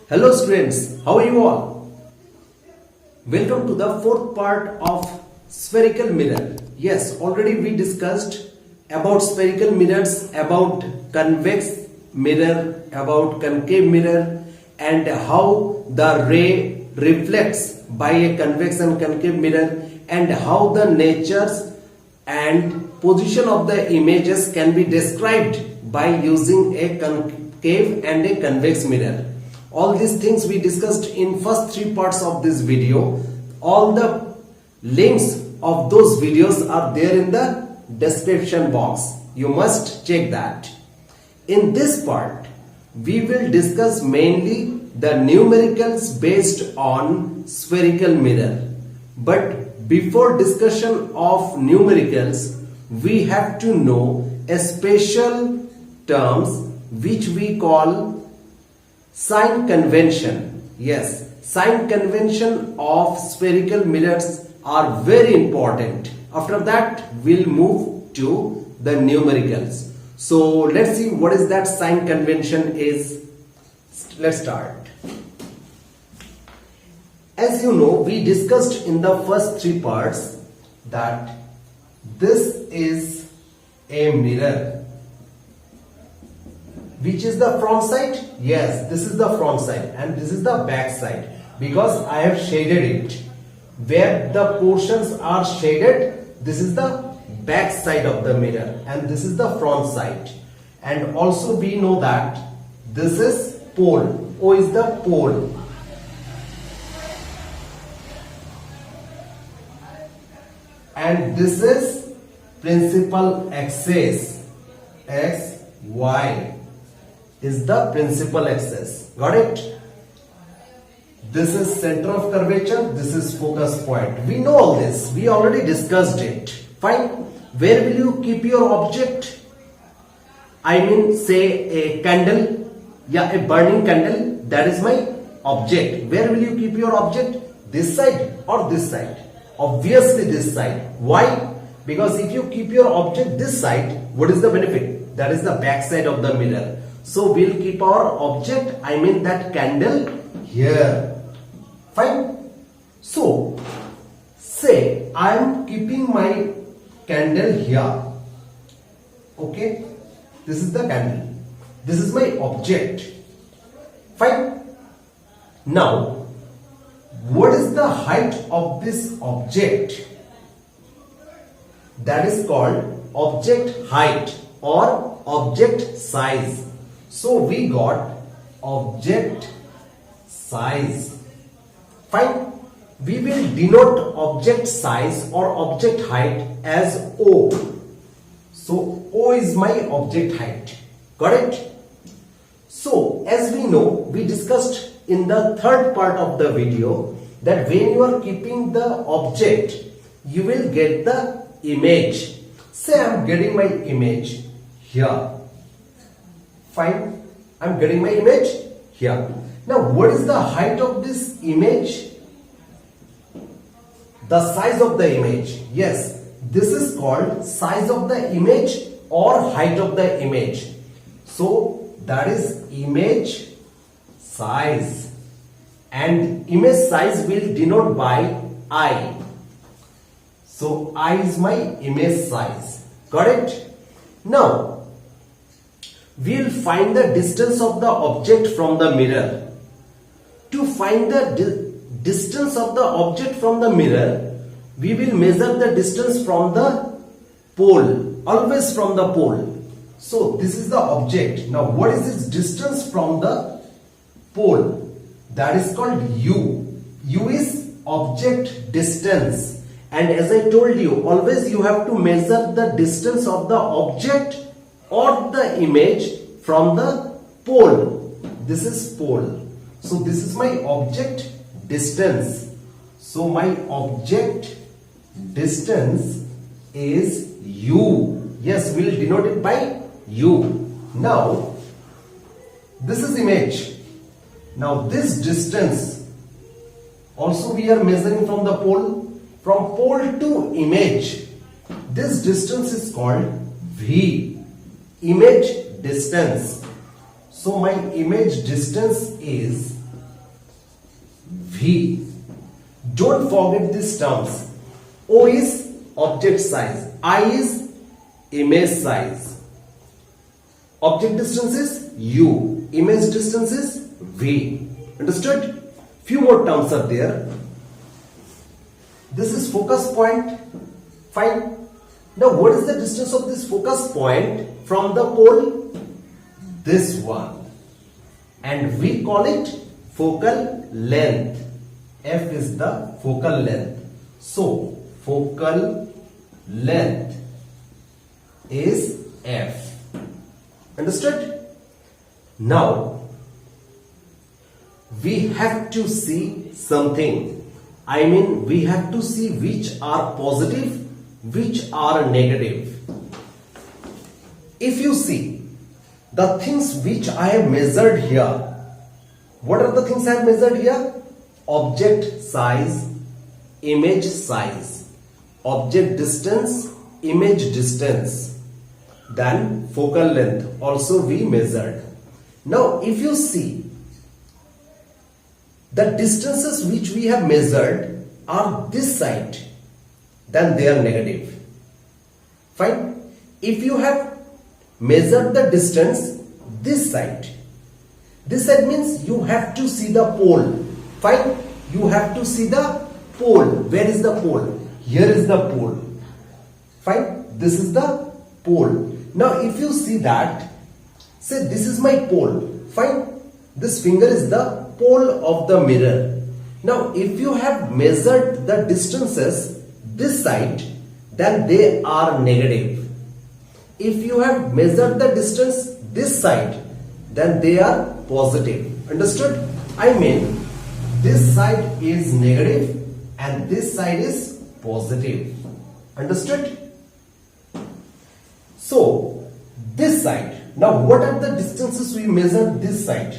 Hello students, how are you all? Welcome to the fourth part of spherical mirror. Yes, already we discussed about spherical mirrors, about convex mirror, about concave mirror, and how the ray reflects by a convex and concave mirror, and how the natures and position of the images can be described by using a concave and a convex mirror. All these things we discussed in first three parts of this video. All the links of those videos are there in the description box. You must check that. In this part, we will discuss mainly the numericals based on spherical mirror. But before discussion of numericals, we have to know a special terms which we call sign convention. Yes, sign convention of spherical mirrors are very important. After that, we'll move to the numericals. So let's see what is that sign convention is. Let's start. As you know, we discussed in the first three parts that this is a mirror. Which is the front side? Yes, this is the front side and this is the back side, because I have shaded it. Where the portions are shaded, this is the back side of the mirror and this is the front side. And also we know that this is pole. O is the pole. And this is principal axis. X, Y is the principal axis. Got it? This is center of curvature. This is focus point. We know all this. We already discussed it. Fine. Where will you keep your object? I mean, say a candle. Yeah, a burning candle. That is my object. Where will you keep your object? This side or this side? Obviously this side. Why? Because if you keep your object this side, what is the benefit? That is the back side of the mirror. So we'll keep our object, I mean that candle, here. Fine. So say I am keeping my candle here. Okay. This is the candle. This is my object. Fine. Now, what is the height of this object? That is called object height or object size. So we got object size. Fine. We will denote object size or object height as O. So O is my object height. Got it? So as we know, we discussed in the third part of the video that when you are keeping the object, you will get the image. Say I am getting my image here. Fine. I am getting my image here. Now what is the height of this image? The size of the image. Yes, this is called size of the image or height of the image. So that is image size, and image size will denote by I. So I is my image size. Got it? Now we'll find the distance of the object from the mirror. To find the distance of the object from the mirror, we will measure the distance from the pole, always from the pole. So this is the object. Now what is its distance from the pole? That is called U. U is object distance. And as I told you, always you have to measure the distance of the object or the image from the pole. This is pole. So this is my object distance. So my object distance is U. Yes, we will denote it by U. Now this is image. Now this distance also we are measuring from the pole. From pole to image, this distance is called V. Image distance. So my image distance is V. Don't forget these terms. O is object size, I is image size. Object distance is U, image distance is V. Understood? Few more terms are there. This is focus point. Fine. Now what is the distance of this focus point from the pole? This one. And we call it focal length. F is the focal length. So focal length is F. Understood? Now we have to see something. I mean, we have to see which are positive, which are negative. If you see the things which I have measured here, what are the things I have measured here? Object size, image size, object distance, image distance, then focal length also we measured. Now if you see the distances which we have measured are this side, then they are negative. Fine. If you have measured the distance this side means you have to see the pole. Fine. You have to see the pole. Where is the pole? Here is the pole. Fine. This is the pole. Now if you see that, say this is my pole. Fine. This finger is the pole of the mirror. Now if you have measured the distances this side, then they are negative. If you have measured the distance this side, then they are positive. Understood? I mean, this side is negative and this side is positive. Understood? So this side, now what are the distances we measured this side?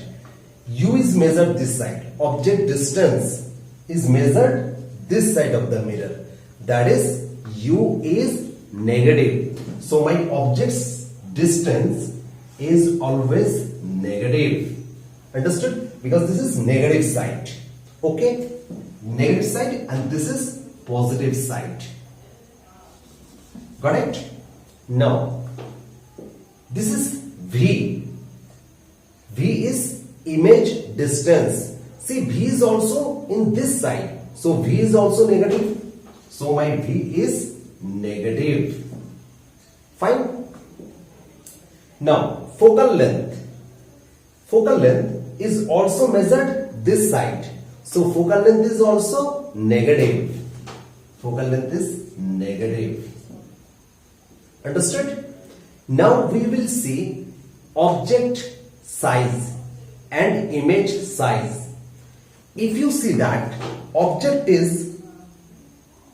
U is measured this side. Object distance is measured this side of the mirror. That is, U is negative. So my object's distance is always negative. Understood? Because this is negative side. Okay? Negative side and this is positive side. Got it? Now, this is V. V is image distance. See, V is also in this side. So V is also negative. So my V is negative. Fine. Now focal length. Focal length is also measured this side. So focal length is also negative. Focal length is negative. Understood? Now we will see object size and image size. If you see that object is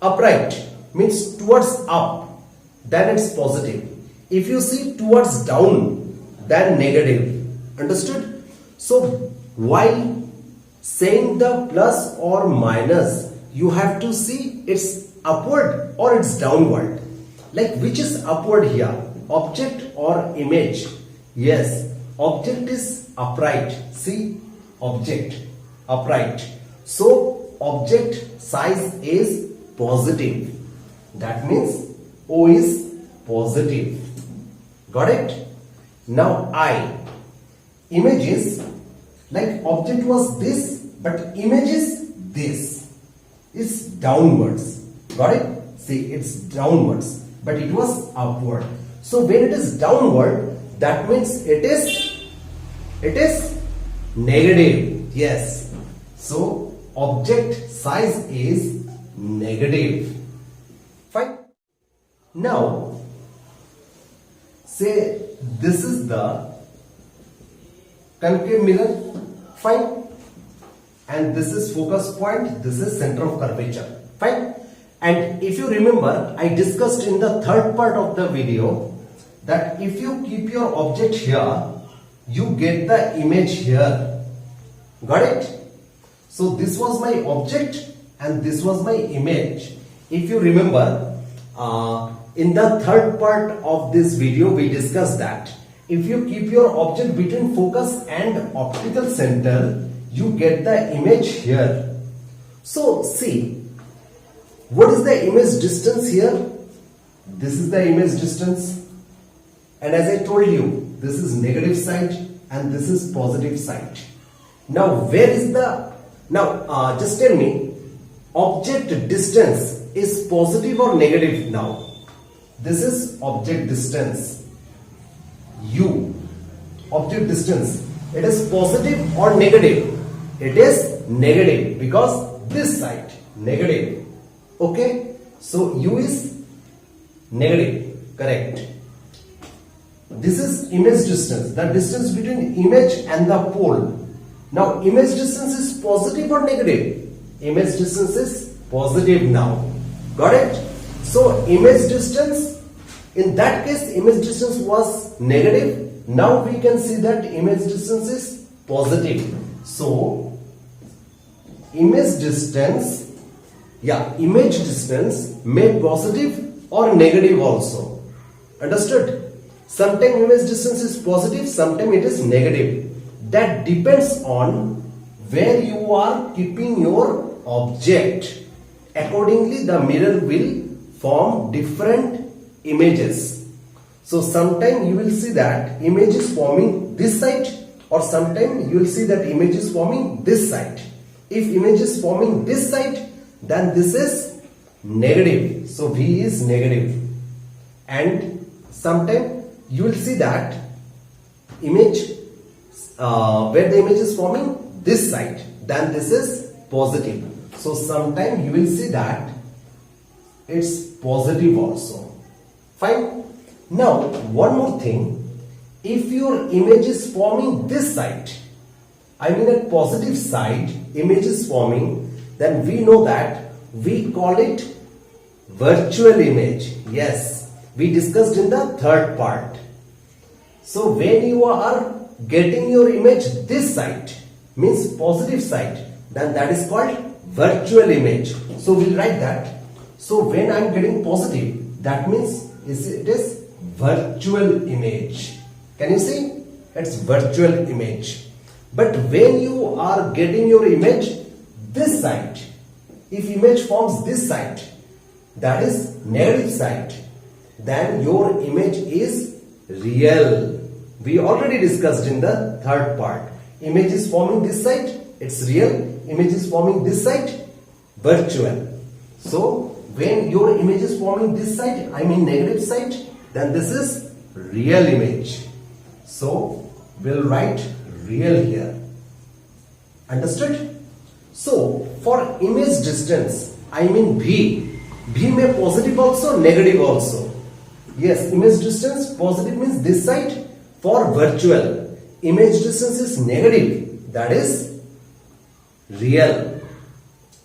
upright, means towards up, then it's positive. If you see towards down, then negative. Understood? So while saying the plus or minus, you have to see it's upward or it's downward. Like which is upward here? Object or image? Yes, object is upright. See, object upright. So object size is positive. That means O is positive. Got it? Now I. Image is like object was this, but image is this. It's downwards. Got it? See, it's downwards, but it was upward. So when it is downward, that means it is negative. Yes. So object size is negative. Fine. Now say this is the concave mirror. Fine. And this is focus point, this is center of curvature. Fine. And if you remember, I discussed in the third part of the video that if you keep your object here, you get the image here. Got it? So this was my object and this was my image. If you remember, in the third part of this video we discussed that if you keep your object between focus and optical center, you get the image here. So see, what is the image distance here? This is the image distance, and as I told you, this is negative side and this is positive side. Now where is the, now just tell me, object distance is positive or negative now? This is object distance, u. Object distance, it is positive or negative? It is negative because this side negative. Okay, so u is negative, correct. This is image distance, the distance between image and the pole. Now image distance is positive or negative? Image distance is positive now. Got it? So image distance, in that case image distance was negative. Now we can see that image distance is positive. So image distance, image distance may positive or negative also. Understood? Sometimes image distance is positive, sometimes it is negative. That depends on where you are keeping your object. Accordingly, the mirror will form different images. So sometimes you will see that image is forming this side, or sometimes you will see that image is forming this side. If image is forming this side, then this is negative. So V is negative. And sometimes you will see that image, where the image is forming this side, then this is positive. So sometimes you will see that it's positive also. Fine. Now one more thing, if your image is forming this side, I mean a positive side image is forming, then we know that we call it virtual image. Yes, we discussed in the third part. So when you are getting your image this side, means positive side, then that is called virtual image. So we'll write that. So when I am getting positive, that means it is virtual image. Can you see? It's virtual image. But when you are getting your image this side, if image forms this side, that is negative side, then your image is real. We already discussed in the third part. Image is forming this side, it's real. Image is forming this side, virtual. So when your image is forming this side, I mean negative side, then this is real image. So we'll write real here. Understood? So for image distance, I mean V. V may positive also, negative also. Yes, image distance positive means this side. For virtual, image distance is negative, that is real.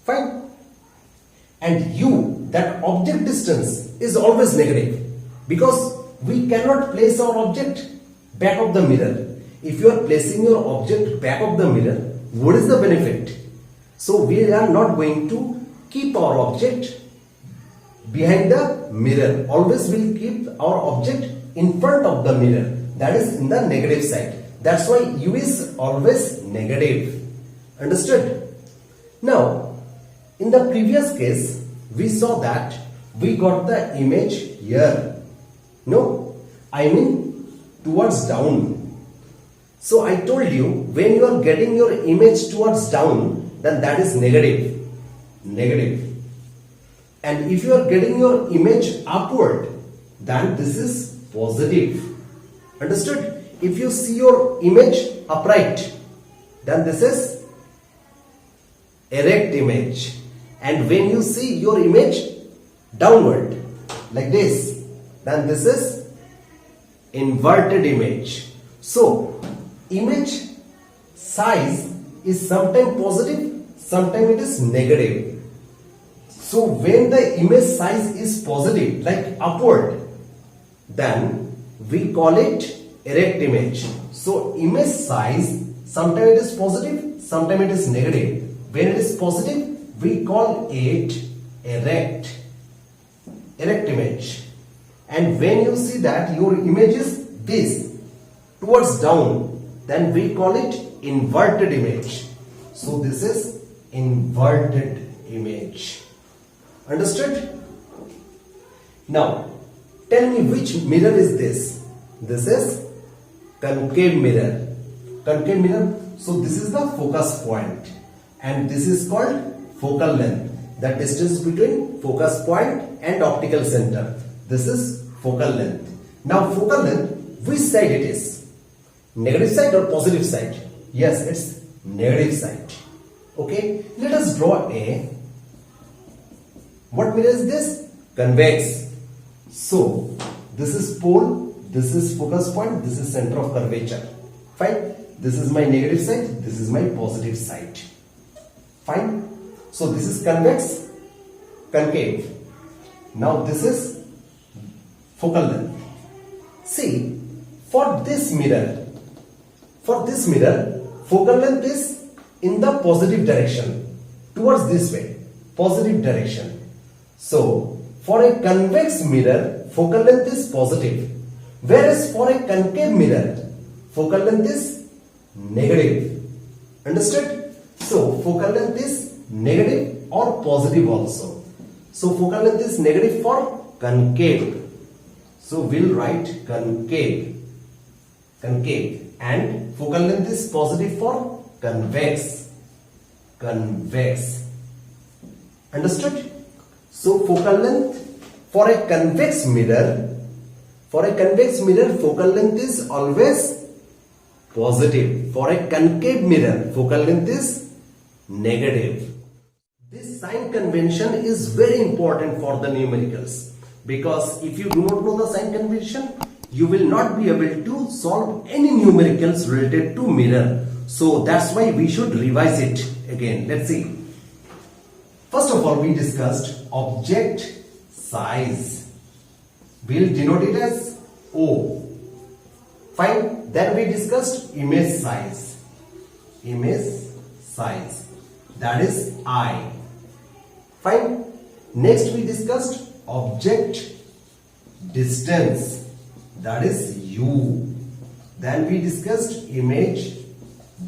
Fine. And U, that object distance is always negative, because we cannot place our object back of the mirror. If you are placing your object back of the mirror, what is the benefit? So we are not going to keep our object behind the mirror. Always we'll keep our object in front of the mirror, that is in the negative side. That's why U is always negative. Understood? Now in the previous case we saw that we got the image here. No, I mean towards down. So I told you, when you are getting your image towards down, then that is negative. Negative. And if you are getting your image upward, then this is positive. Understood? If you see your image upright, then this is erect image. And when you see your image downward, like this, then this is inverted image. So image size is sometimes positive, sometimes it is negative. So when the image size is positive, like upward, then we call it erect image. So image size, sometimes it is positive, sometimes it is negative. When it is positive, we call it erect image. And when you see that your image is this, towards down, then we call it inverted image. So this is inverted image. Understood? Now, tell me which mirror is this? This is concave mirror. Concave mirror. So this is the focus point, and this is called focal length. The distance between focus point and optical center. This is focal length. Now focal length, which side it is? Negative side or positive side? Yes, it's negative side. Okay, let us draw a. What mirror is this? Convex. So this is pole, this is focus point, this is center of curvature. Fine. This is my negative side, this is my positive side. Fine. So this is convex, concave. Now this is focal length. See, for this mirror, focal length is in the positive direction, towards this way, positive direction. So for a convex mirror, focal length is positive, whereas for a concave mirror, focal length is negative. Understood? So focal length is negative or positive also. So focal length is negative for concave. So we'll write concave. Concave. And focal length is positive for convex. Convex. Understood? So focal length for a convex mirror, focal length is always positive. For a concave mirror, focal length is negative. This sign convention is very important for the numericals, because if you do not know the sign convention, you will not be able to solve any numericals related to mirror. So that's why we should revise it again. Let's see. First of all, we discussed object size. We'll denote it as O. Fine. Then we discussed image size. Image size. That is I. Fine. Next we discussed object distance. That is U. Then we discussed image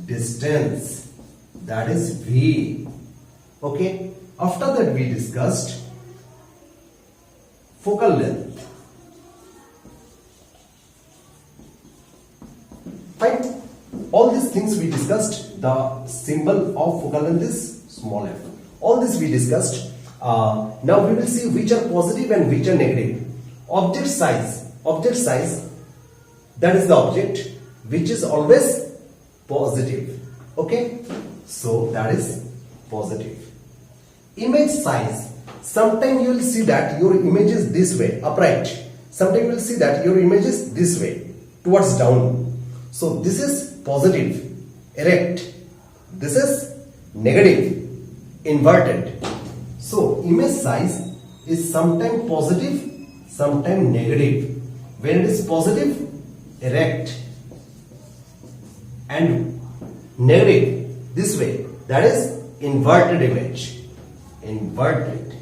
distance. That is V. Okay. After that we discussed focal length. Fine. All these things we discussed. The symbol of focal length is small f. All this we discussed. Now we will see which are positive and which are negative. Object size. Object size, that is the object which is always positive. Okay. So that is positive. Image size. Sometimes you will see that your image is this way, upright. Sometimes you will see that your image is this way, towards down. So this is positive, erect. This is negative, inverted. So image size is sometimes positive, sometimes negative. When it is positive, erect, and negative, this way, that is inverted image. Inverted.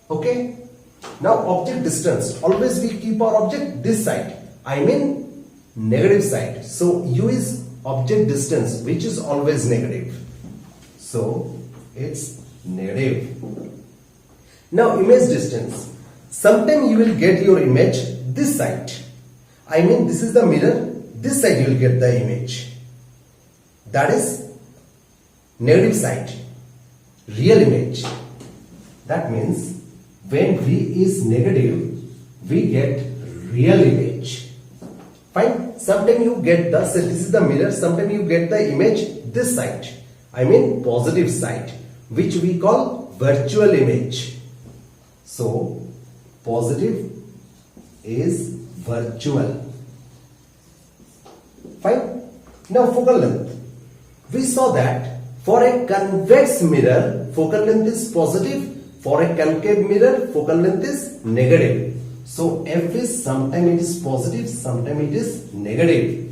Okay. Now object distance. Always we keep our object this side. I mean negative side. So U is object distance, which is always negative. So it's negative. Now image distance. Sometimes you will get your image this side. I mean this is the mirror. This side you will get the image. That is negative side, real image. That means when V is negative, we get real image. Fine. Sometimes you get the, so this is the mirror, sometimes you get the image this side. I mean positive side, which we call virtual image. So positive is virtual. Fine. Now focal length. We saw that for a convex mirror, focal length is positive. For a concave mirror, focal length is negative. So F is sometimes it is positive, sometimes it is negative.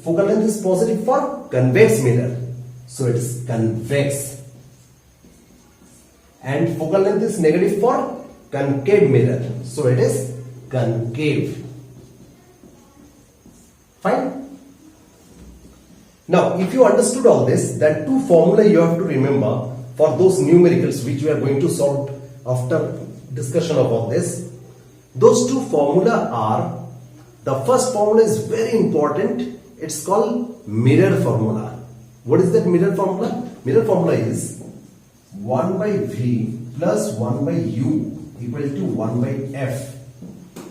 Focal length is positive for convex mirror. So it is convex. And focal length is negative for concave mirror. So it is concave. Fine. Now, if you understood all this, then two formula you have to remember for those numericals which we are going to solve after discussion about this. Those two formula are, the first formula is very important. It's called mirror formula. What is that mirror formula? Mirror formula is 1 by V plus 1 by U equal to 1 by F.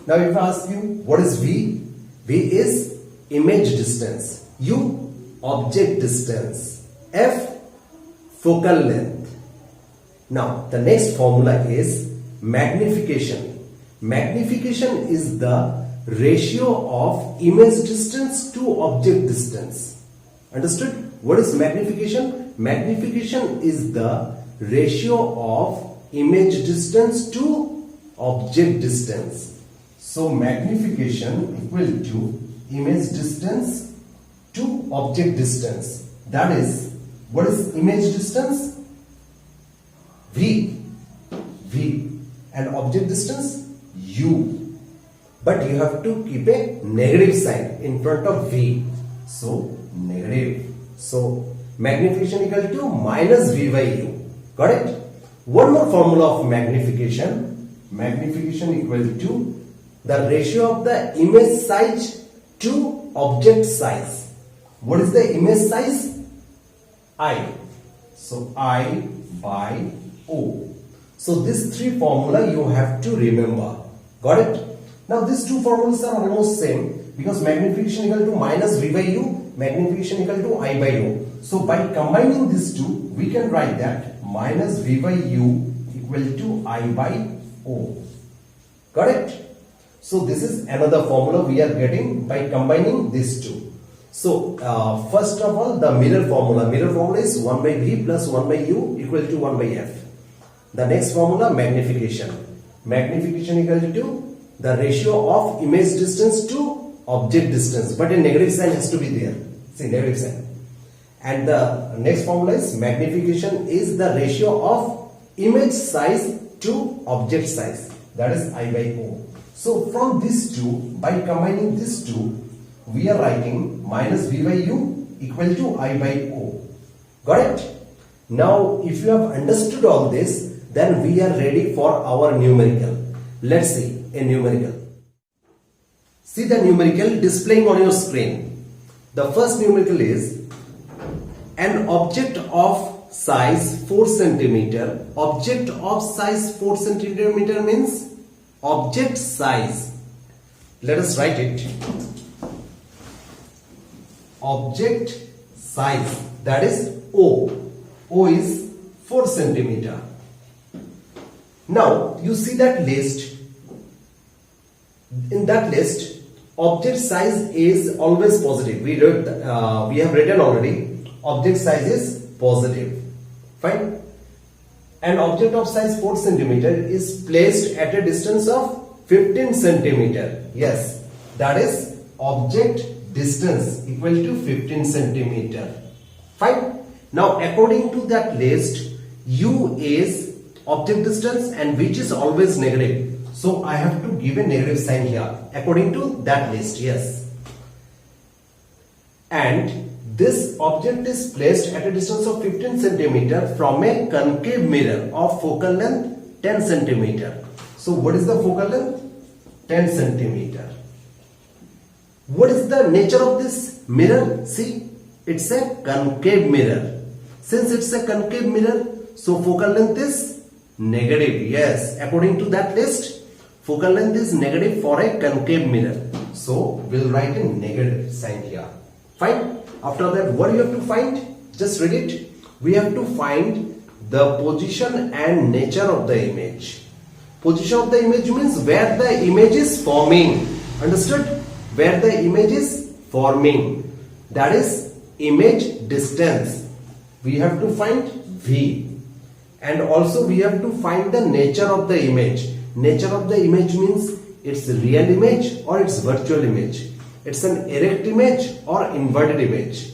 Now if I ask you, what is V? V is image distance. U, object distance. F, focal length. Now the next formula is magnification. Magnification is the ratio of image distance to object distance. Understood? What is magnification? Magnification is the ratio of image distance to object distance. So magnification equal to image distance to object distance. That is, what is image distance? V. And object distance? U. But you have to keep a negative sign in front of V. So negative. So magnification equal to minus V by U. Got it? One more formula of magnification. Magnification equal to the ratio of the image size to object size. What is the image size? I. So I by O. So these three formula you have to remember. Got it? Now these two formulas are almost same because magnification equal to minus V by U, magnification equal to I by O. So by combining these two, we can write that minus V by U equal to I by O. Got it? So this is another formula we are getting by combining these two. So first of all, the mirror formula. Mirror formula is 1 by V plus 1 by U equal to 1 by F. The next formula, magnification. Magnification equal to the ratio of image distance to object distance. But a negative sign has to be there. See, negative sign. And the next formula is magnification is the ratio of image size to object size. That is I by O. So from these two, by combining these two, we are writing minus V by U equal to I by O. Got it? Now, if you have understood all this, then we are ready for our numerical. Let's see a numerical. See the numerical displaying on your screen. The first numerical is an object of size 4 centimeter. Object of size 4 centimeter means object size. Let us write it. Object size, that is O. O is 4 centimeter. Now you see that list. In that list, object size is always positive. We have written already. Object size is positive. Fine. An object of size 4 centimeter is placed at a distance of 15 centimeter. Yes, that is object distance equal to 15 centimeter. Fine. Now according to that list, U is object distance and which is always negative. So I have to give a negative sign here according to that list. Yes. And this object is placed at a distance of 15 centimeter from a concave mirror of focal length 10 centimeter. So what is the focal length? 10 centimeter. What is the nature of this mirror? See, it's a concave mirror. Since it's a concave mirror, so focal length is negative. Yes, according to that list, focal length is negative for a concave mirror. So we'll write a negative sign here. Fine. After that, what you have to find? Just read it. We have to find the position and nature of the image. Position of the image means where the image is forming. Understood? Where the image is forming. That is image distance. We have to find V. And also we have to find the nature of the image. Nature of the image means it's a real image or it's virtual image. It's an erect image or inverted image.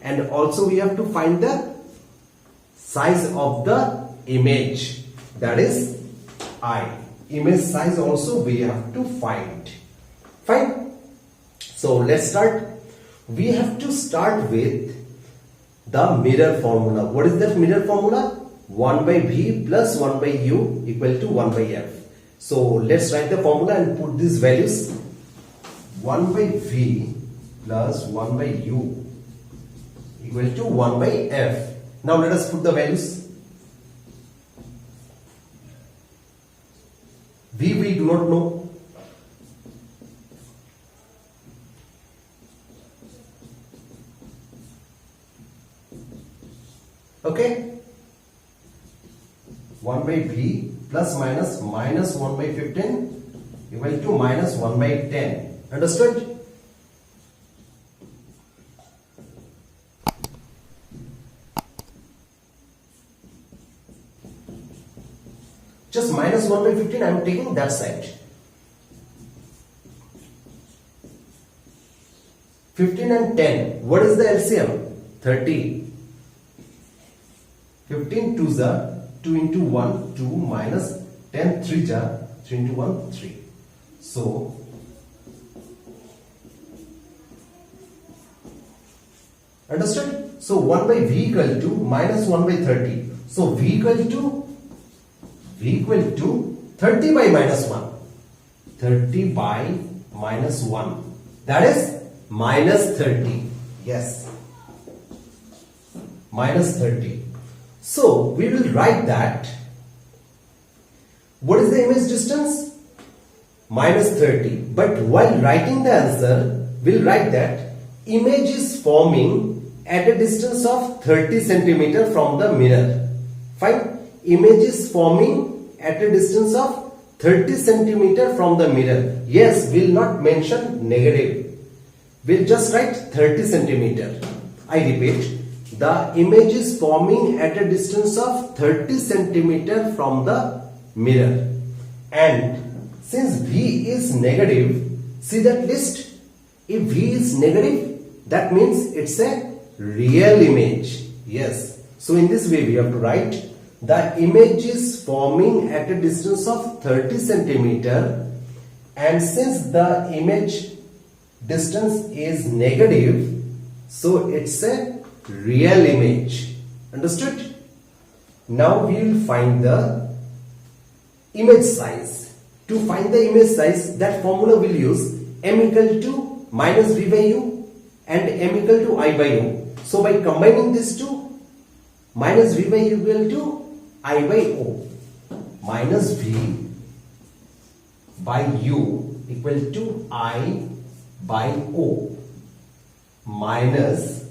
And also we have to find the size of the image. That is I. Image size also we have to find. Fine. So let's start. We have to start with the mirror formula. What is that mirror formula? 1 by V plus 1 by U equal to 1 by F. So let's write the formula and put these values. 1 by V plus 1 by U equal to 1 by F. Now let us put the values. V we do not know. Okay. 1 by V plus minus 1 by 15 equal to minus 1 by 10. Understood? Just minus 1 by 15 I am taking that side. 15 and 10. What is the LCM? 30. 15 2s are 2 into 1 2 minus 10 3s are 3 into 1 3. So understood? So 1 by V equal to minus 1 by 30. So V equal to 30 by minus 1. 30 by minus 1. That is minus 30. Yes. Minus 30. So we will write that. What is the image distance? Minus 30. But while writing the answer, we'll write that image is forming at a distance of 30 centimeter from the mirror. Fine. Image is forming at a distance of 30 centimeter from the mirror. Yes, we'll not mention negative. We'll just write 30 centimeter. I repeat. The image is forming at a distance of 30 centimeter from the mirror. And since V is negative, see that list? If V is negative, that means it's a real image. Yes. So in this way we have to write the image is forming at a distance of 30 centimeter, and since the image distance is negative, so it's a real image. Understood? Now we will find the image size. To find the image size, that formula will use m equal to minus v by u and m equal to I by u. So by combining these two, minus v by u equal to I by o, minus v by u equal to I by o, minus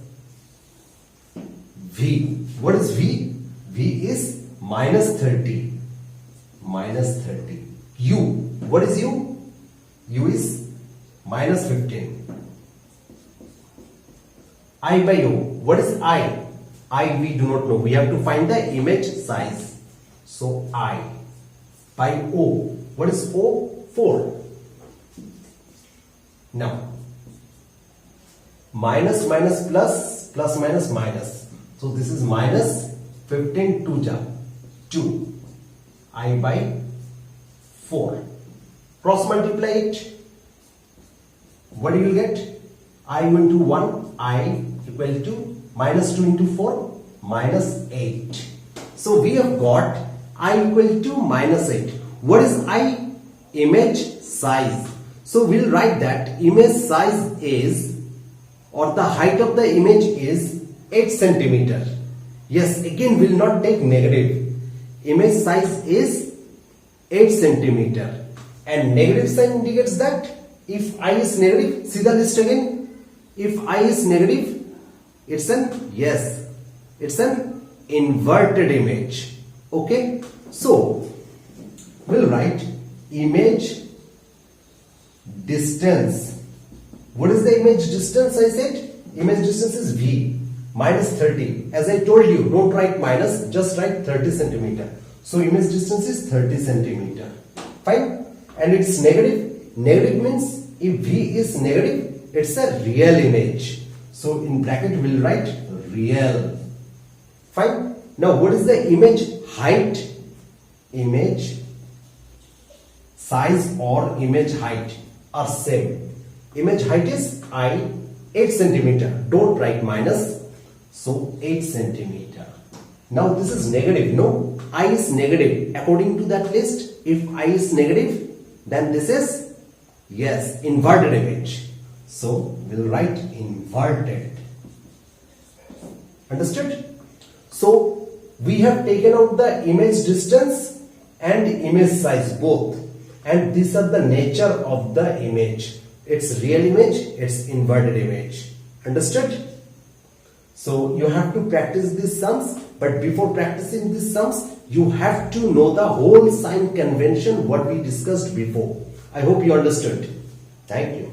V. What is V? V is minus 30. Minus 30. U. What is U? U is minus 15. I by O. What is I? I we do not know. We have to find the image size. So I by O. What is O? 4. Now minus minus plus, plus minus minus. So this is minus 15 2 I by 4. Cross multiply it. What do you get? I into 1, I equal to minus 2 into 4, minus 8. So we have got I equal to minus 8. What is I? Image size. So we'll write that image size is, or the height of the image is 8 centimeter. Yes, again will not take negative. Image size is 8 centimeter. And negative sign indicates that if I is negative, see the list again. If I is negative, it's an, yes, it's an inverted image. Okay. So we'll write image distance. What is the image distance? I said image distance is V minus 30. As I told you, don't write minus, just write 30 centimeter. So image distance is 30 centimeter. Fine. And it's negative. Negative means if V is negative, it's a real image. So in bracket we'll write real. Fine. Now what is the image height? Image size or image height are same. Image height is I 8 centimeter. Don't write minus. So 8 centimeter. Now this is negative, no? I is negative. According to that list, if I is negative, then this is, yes, inverted image. So we'll write inverted. Understood? So we have taken out the image distance and image size both. And these are the nature of the image. It's real image, it's inverted image. Understood? So you have to practice these sums, but before practicing these sums, you have to know the whole sign convention what we discussed before. I hope you understood. Thank you.